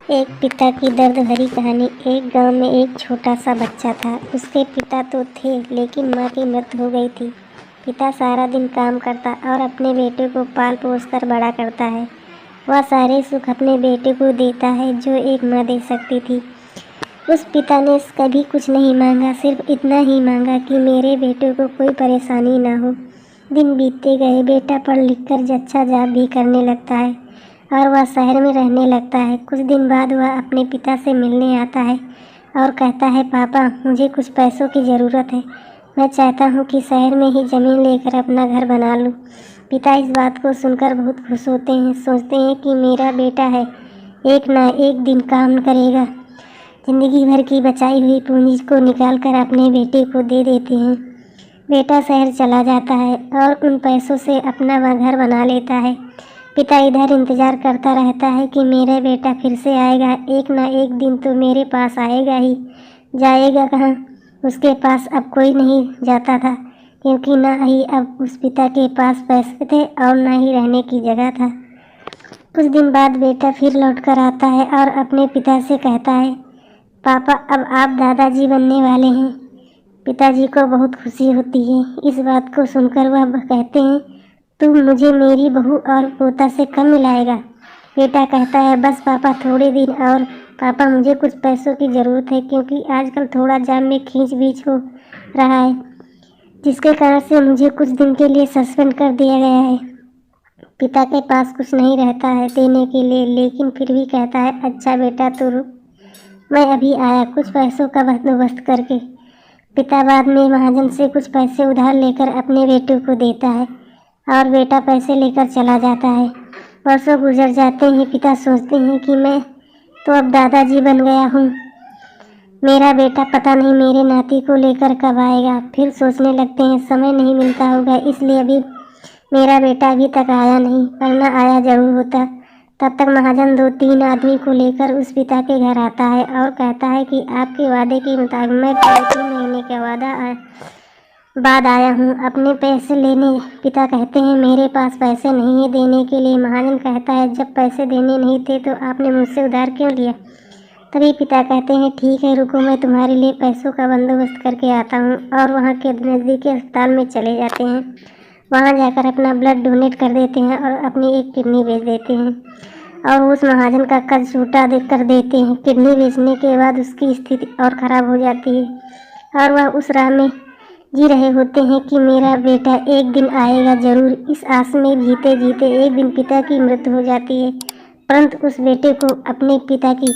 एक पिता की दर्द भरी कहानी। एक गांव में एक छोटा सा बच्चा था। उसके पिता तो थे लेकिन माँ की मृत्यु हो गई थी। पिता सारा दिन काम करता और अपने बेटे को पाल पोस कर बड़ा करता है। वह सारे सुख अपने बेटे को देता है जो एक माँ दे सकती थी। उस पिता ने कभी कुछ नहीं मांगा, सिर्फ इतना ही मांगा कि मेरे बेटे को कोई परेशानी ना हो। दिन बीतते गए, बेटा पढ़ लिख कर अच्छा जॉब भी करने लगता है और वह शहर में रहने लगता है। कुछ दिन बाद वह अपने पिता से मिलने आता है और कहता है, पापा मुझे कुछ पैसों की ज़रूरत है। मैं चाहता हूँ कि शहर में ही ज़मीन लेकर अपना घर बना लूँ। पिता इस बात को सुनकर बहुत खुश होते हैं। सोचते हैं कि मेरा बेटा है, एक ना एक दिन काम करेगा। ज़िंदगी भर की बचाई हुई पूंजी को निकाल कर अपने बेटे को दे देते हैं। बेटा शहर चला जाता है और उन पैसों से अपना वह घर बना लेता है। पिता इधर इंतज़ार करता रहता है कि मेरा बेटा फिर से आएगा, एक ना एक दिन तो मेरे पास आएगा ही। जाएगा कहाँ? उसके पास अब कोई नहीं जाता था, क्योंकि ना ही अब उस पिता के पास पैसे थे और ना ही रहने की जगह था। कुछ दिन बाद बेटा फिर लौट कर आता है और अपने पिता से कहता है, पापा अब आप दादाजी बनने वाले हैं। पिताजी को बहुत खुशी होती है। इस बात को सुनकर वह कहते हैं, तू मुझे मेरी बहू और पोता से कम मिलाएगा। बेटा कहता है, बस पापा थोड़े दिन और। पापा मुझे कुछ पैसों की ज़रूरत है, क्योंकि आजकल थोड़ा जॉब में खींच बीच हो रहा है, जिसके कारण से मुझे कुछ दिन के लिए सस्पेंड कर दिया गया है। पिता के पास कुछ नहीं रहता है देने के लिए, लेकिन फिर भी कहता है, अच्छा बेटा तो रुक, मैं अभी आया कुछ पैसों का बंदोबस्त करके। पिता बाद में महाजन से कुछ पैसे उधार लेकर अपने बेटे को देता है और बेटा पैसे लेकर चला जाता है। वर्षों गुजर जाते हैं। पिता सोचते हैं कि मैं तो अब दादाजी बन गया हूँ, मेरा बेटा पता नहीं मेरे नाती को लेकर कब आएगा। फिर सोचने लगते हैं, समय नहीं मिलता होगा, इसलिए अभी मेरा बेटा अभी तक आया नहीं, वरना आया जरूर होता। तब तक महाजन 2-3 आदमी को लेकर उस पिता के घर आता है और कहता है कि आपके वादे के मुताबिक मैं 3 महीने का बाद आया हूँ अपने पैसे लेने। पिता कहते हैं, मेरे पास पैसे नहीं है देने के लिए। महाजन कहता है, जब पैसे देने नहीं थे तो आपने मुझसे उधार क्यों लिया? तभी पिता कहते हैं, ठीक है रुको, मैं तुम्हारे लिए पैसों का बंदोबस्त करके आता हूँ। और वहाँ के नज़दीकी अस्पताल में चले जाते हैं। वहाँ जाकर अपना ब्लड डोनेट कर देते हैं और अपनी एक किडनी बेच देते हैं और उस महाजन का कर्ज छूटा कर देते हैं। किडनी बेचने के बाद उसकी स्थिति और ख़राब हो जाती है और वह उस राह में जी रहे होते हैं कि मेरा बेटा एक दिन आएगा ज़रूर। इस आस में जीते जीते एक दिन पिता की मृत्यु हो जाती है, परंतु उस बेटे को अपने पिता की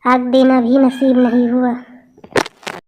आग देना भी नसीब नहीं हुआ।